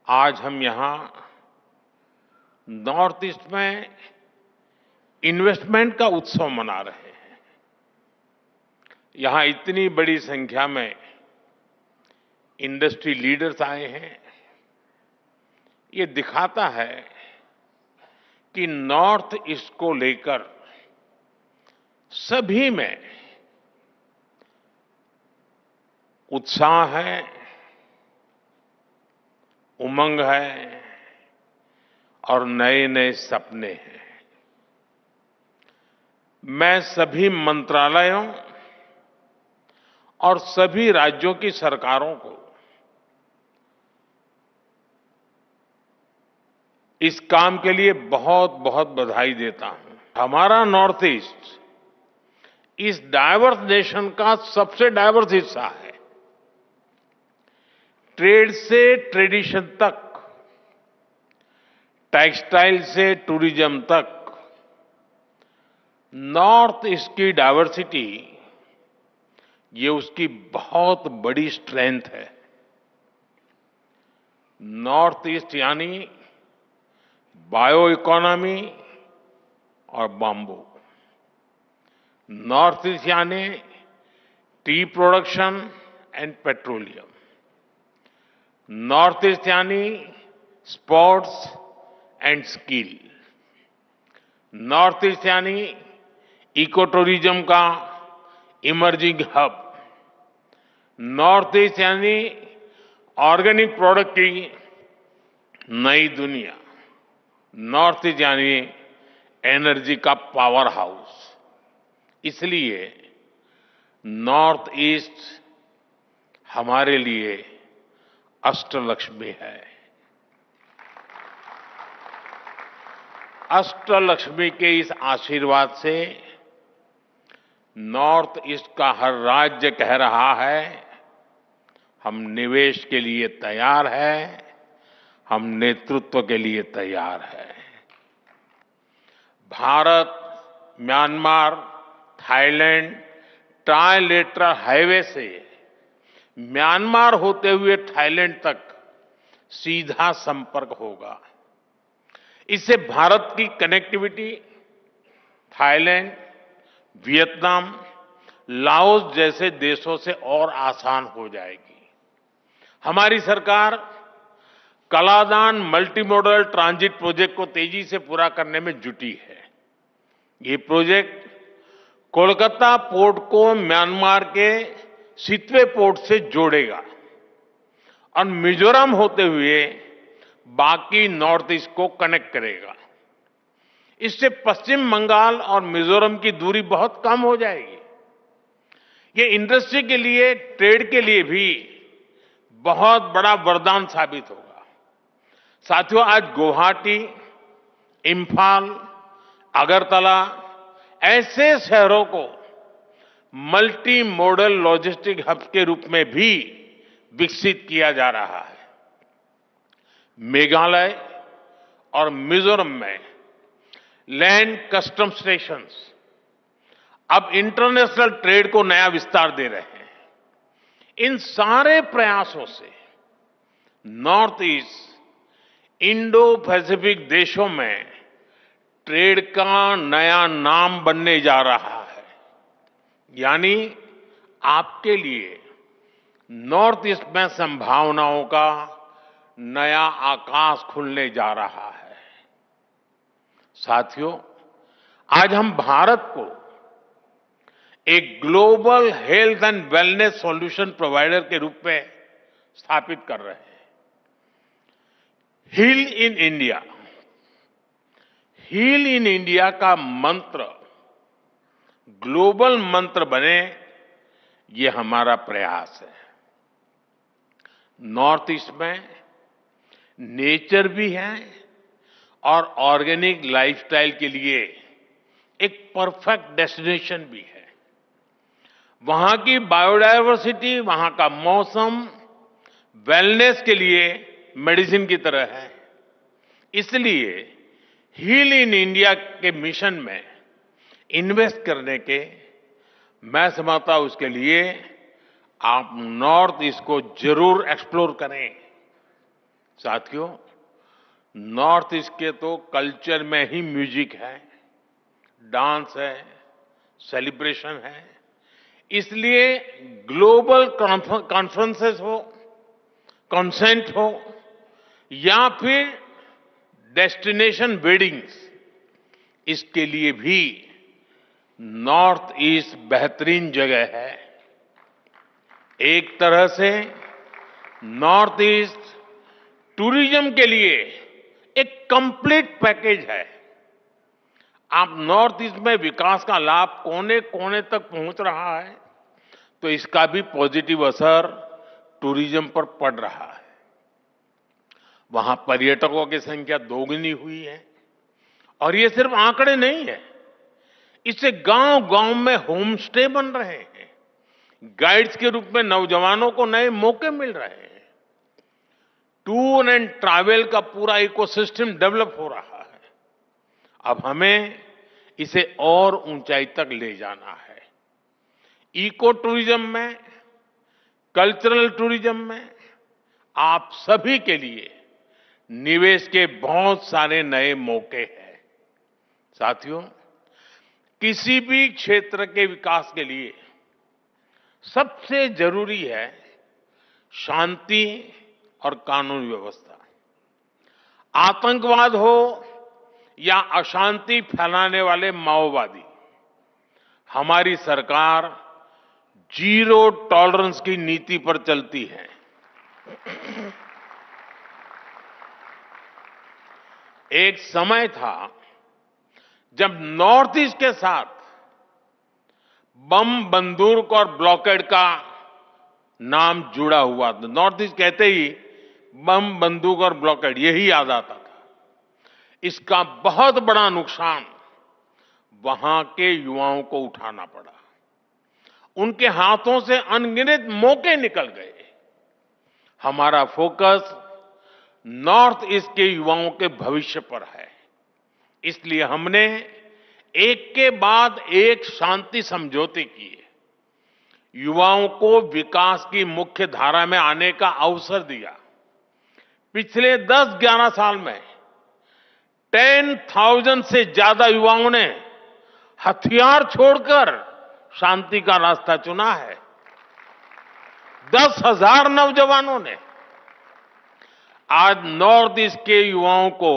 आज हम यहां नॉर्थ ईस्ट में इन्वेस्टमेंट का उत्सव मना रहे हैं। यहां इतनी बड़ी संख्या में इंडस्ट्री लीडर्स आए हैं। ये दिखाता है कि नॉर्थ ईस्ट को लेकर सभी में उत्साह है, उमंग है और नए नए सपने हैं। मैं सभी मंत्रालयों और सभी राज्यों की सरकारों को इस काम के लिए बहुत बहुत बधाई देता हूं। हमारा नॉर्थ ईस्ट इस डाइवर्स नेशन का सबसे डाइवर्स हिस्सा है। ट्रेड से ट्रेडिशन तक, टेक्सटाइल से टूरिज्म तक, नॉर्थ ईस्ट की डाइवर्सिटी ये उसकी बहुत बड़ी स्ट्रेंथ है। नॉर्थ ईस्ट यानी बायो इकोनॉमी और बाम्बू। नॉर्थ ईस्ट यानी tea production and petroleum. North east यानी sports and skill. North east यानी इको टूरिज्म का इमर्जिंग हब। नॉर्थ ईस्ट यानी ऑर्गेनिक प्रोडक्ट की नई दुनिया। नॉर्थ ईस्ट यानी एनर्जी का पावर हाउस। इसलिए नॉर्थ ईस्ट हमारे लिए अष्टलक्ष्मी है। अष्टलक्ष्मी के इस आशीर्वाद से नॉर्थ ईस्ट का हर राज्य कह रहा है, हम निवेश के लिए तैयार हैं, हम नेतृत्व के लिए तैयार हैं। Bharat, Myanmar, Thailand trilateral highway से म्यांमार होते हुए थाईलैंड तक सीधा संपर्क होगा। इससे भारत की कनेक्टिविटी थाईलैंड, वियतनाम, लाओस जैसे देशों से और आसान हो जाएगी। हमारी सरकार Kaladan multi modal transit project को तेजी से पूरा करने में जुटी है। ये प्रोजेक्ट कोलकाता पोर्ट को म्यांमार के सितवे पोर्ट से जोड़ेगा और मिजोरम होते हुए बाकी नॉर्थ ईस्ट को कनेक्ट करेगा। इससे पश्चिम बंगाल और मिजोरम की दूरी बहुत कम हो जाएगी। ये इंडस्ट्री के लिए, ट्रेड के लिए भी बहुत बड़ा वरदान साबित होगा। साथियों, आज गुवाहाटी, इंफाल, अगरतला ऐसे शहरों को मल्टी मॉडल लॉजिस्टिक हब के रूप में भी विकसित किया जा रहा है। मेघालय और मिजोरम में लैंड कस्टम स्टेशंस अब इंटरनेशनल ट्रेड को नया विस्तार दे रहे हैं। इन सारे प्रयासों से नॉर्थ ईस्ट इंडो पैसिफिक देशों में ट्रेड का नया नाम बनने जा रहा है। यानी आपके लिए नॉर्थ ईस्ट में संभावनाओं का नया आकाश खुलने जा रहा है। साथियों, आज हम भारत को एक global health and wellness solution provider के रूप में स्थापित कर रहे हैं। Heal in India, heal in India का मंत्र ग्लोबल मंत्र बने, ये हमारा प्रयास है। नॉर्थ ईस्ट में नेचर भी है और ऑर्गेनिक लाइफस्टाइल के लिए एक परफेक्ट डेस्टिनेशन भी है। वहां की बायोडायवर्सिटी, वहां का मौसम वेलनेस के लिए मेडिसिन की तरह है। इसलिए हील इन इंडिया के मिशन में इन्वेस्ट करने के मैं समझता हूं, उसके लिए आप नॉर्थ ईस्ट को जरूर एक्सप्लोर करें। साथियों, नॉर्थ ईस्ट के तो कल्चर में ही म्यूजिक है, डांस है, सेलिब्रेशन है। इसलिए ग्लोबल कॉन्फ्रेंसेस हो, कॉन्सेंट हो या फिर डेस्टिनेशन वेडिंग्स, इसके लिए भी नॉर्थ ईस्ट बेहतरीन जगह है। एक तरह से नॉर्थ ईस्ट टूरिज्म के लिए एक कंप्लीट पैकेज है। आप नॉर्थ ईस्ट में विकास का लाभ कोने कोने तक पहुंच रहा है, तो इसका भी पॉजिटिव असर टूरिज्म पर पड़ रहा है। वहां पर्यटकों की संख्या दोगुनी हुई है और ये सिर्फ आंकड़े नहीं है, इससे गांव-गांव में होम स्टे बन रहे हैं। गाइड्स के रूप में नौजवानों को नए मौके मिल रहे हैं। टूर एंड ट्रैवल का पूरा इकोसिस्टम डेवलप हो रहा है। अब हमें इसे और ऊंचाई तक ले जाना है। इको टूरिज्म में, कल्चरल टूरिज्म में आप सभी के लिए निवेश के बहुत सारे नए मौके हैं। साथियों, किसी भी क्षेत्र के विकास के लिए सबसे जरूरी है शांति और कानून व्यवस्था। आतंकवाद हो या अशांति फैलाने वाले माओवादी, हमारी सरकार जीरो टॉलरेंस की नीति पर चलती है। एक समय था जब नॉर्थ ईस्ट के साथ बम, बंदूक और ब्लॉकेड का नाम जुड़ा हुआ था। नॉर्थ ईस्ट कहते ही बम, बंदूक और ब्लॉकेड यही याद आता था। इसका बहुत बड़ा नुकसान वहां के युवाओं को उठाना पड़ा। उनके हाथों से अनगिनत मौके निकल गए। हमारा फोकस नॉर्थ ईस्ट के युवाओं के भविष्य पर है। इसलिए हमने एक के बाद एक शांति समझौते किए, युवाओं को विकास की मुख्य धारा में आने का अवसर दिया। पिछले 10-11 साल में 10,000 से ज्यादा युवाओं ने हथियार छोड़कर शांति का रास्ता चुना है। 10,000 नौजवानों ने। आज नॉर्थ ईस्ट के युवाओं को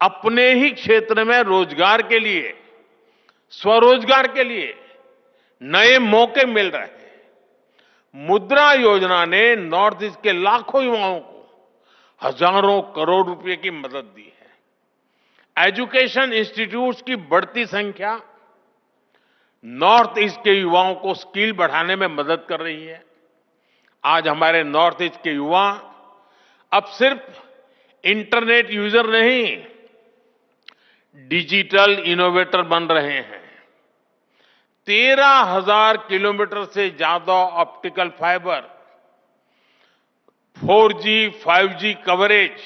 अपने ही क्षेत्र में रोजगार के लिए, स्वरोजगार के लिए नए मौके मिल रहे हैं। मुद्रा योजना ने नॉर्थ ईस्ट के लाखों युवाओं को हजारों करोड़ रुपए की मदद दी है। एजुकेशन इंस्टीट्यूट्स की बढ़ती संख्या नॉर्थ ईस्ट के युवाओं को स्किल बढ़ाने में मदद कर रही है। आज हमारे नॉर्थ ईस्ट के युवा अब सिर्फ इंटरनेट यूजर नहीं, डिजिटल इनोवेटर बन रहे हैं। 13,000 किलोमीटर से ज्यादा optical fibre, 4G, 5G coverage,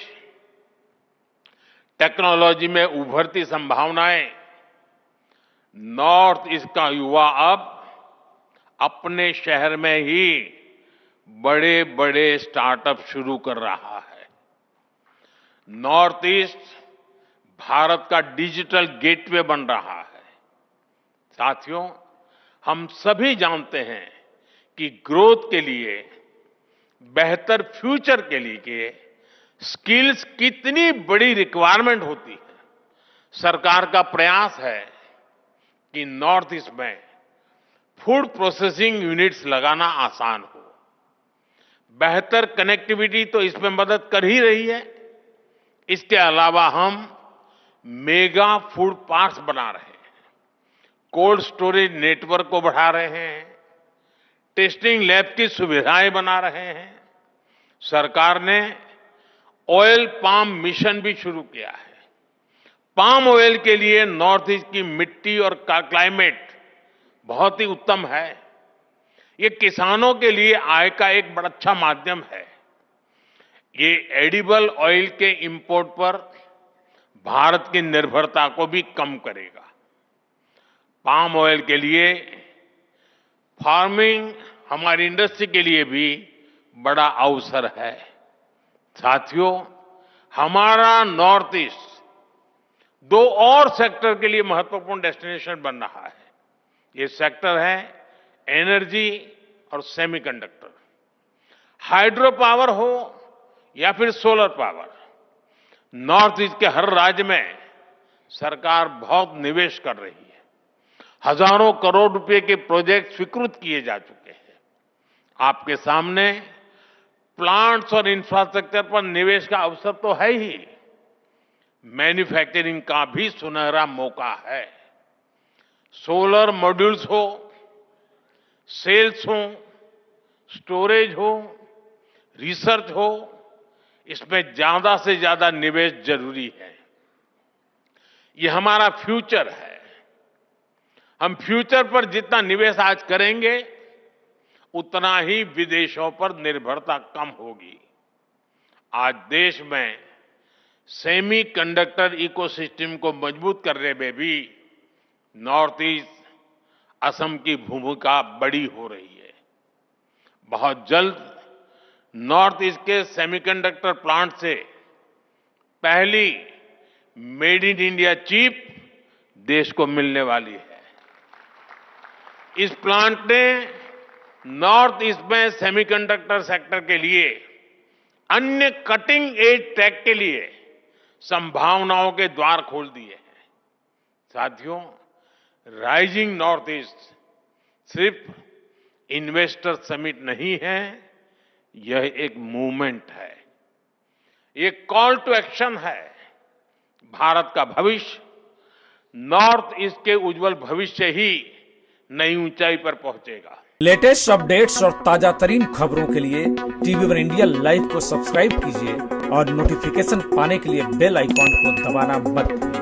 technology में उभरती संभावनाएं। नॉर्थ ईस्ट का युवा अब अपने शहर में ही बड़े बड़े स्टार्टअप शुरू कर रहा है। नॉर्थ ईस्ट भारत का डिजिटल गेटवे बन रहा है। साथियों, हम सभी जानते हैं कि ग्रोथ के लिए, बेहतर फ्यूचर के लिए स्किल्स कितनी बड़ी रिक्वायरमेंट होती है। सरकार का प्रयास है कि नॉर्थ ईस्ट में फूड प्रोसेसिंग यूनिट्स लगाना आसान हो। बेहतर कनेक्टिविटी तो इसमें मदद कर ही रही है। इसके अलावा हम मेगा फूड पार्क्स बना रहे हैं, कोल्ड स्टोरेज नेटवर्क को बढ़ा रहे हैं, टेस्टिंग लैब की सुविधाएं बना रहे हैं। सरकार ने ऑयल पाम मिशन भी शुरू किया है। पाम ऑयल के लिए नॉर्थ ईस्ट की मिट्टी और क्लाइमेट बहुत ही उत्तम है। ये किसानों के लिए आय का एक बड़ा अच्छा माध्यम है। ये एडिबल ऑयल के इंपोर्ट पर भारत की निर्भरता को भी कम करेगा। पाम ऑयल के लिए फार्मिंग हमारी इंडस्ट्री के लिए भी बड़ा अवसर है। साथियों, हमारा नॉर्थ ईस्ट दो और सेक्टर के लिए महत्वपूर्ण डेस्टिनेशन बन रहा है। ये सेक्टर है एनर्जी और सेमीकंडक्टर। हाइड्रो पावर हो या फिर सोलर पावर, नॉर्थ ईस्ट के हर राज्य में सरकार बहुत निवेश कर रही है। हजारों करोड़ रुपए के प्रोजेक्ट स्वीकृत किए जा चुके हैं। आपके सामने प्लांट्स और इंफ्रास्ट्रक्चर पर निवेश का अवसर तो है ही, मैन्युफैक्चरिंग का भी सुनहरा मौका है। सोलर मॉड्यूल्स हो, सेल्स हो, स्टोरेज हो, रिसर्च हो, इसमें ज्यादा से ज्यादा निवेश जरूरी है। ये हमारा फ्यूचर है। हम फ्यूचर पर जितना निवेश आज करेंगे, उतना ही विदेशों पर निर्भरता कम होगी। आज देश में सेमीकंडक्टर इकोसिस्टम को मजबूत करने में भी नॉर्थ ईस्ट, असम की भूमिका बड़ी हो रही है। बहुत जल्द नॉर्थ ईस्ट के सेमीकंडक्टर प्लांट से पहली मेड इन इंडिया चिप देश को मिलने वाली है। इस प्लांट ने नॉर्थ ईस्ट में सेमीकंडक्टर सेक्टर के लिए अन्य कटिंग एज टेक के लिए संभावनाओं के द्वार खोल दिए हैं। साथियों, राइजिंग नॉर्थ ईस्ट सिर्फ इन्वेस्टर समिट नहीं है, यह एक मूवमेंट है, एक कॉल टू एक्शन है। भारत का भविष्य नॉर्थ ईस्ट के उज्जवल भविष्य ही नई ऊंचाई पर पहुंचेगा। लेटेस्ट अपडेट्स और ताजा तरीन खबरों के लिए TV1 इंडिया लाइव को सब्सक्राइब कीजिए और नोटिफिकेशन पाने के लिए बेल आइकॉन को दबाना मत भूलिए।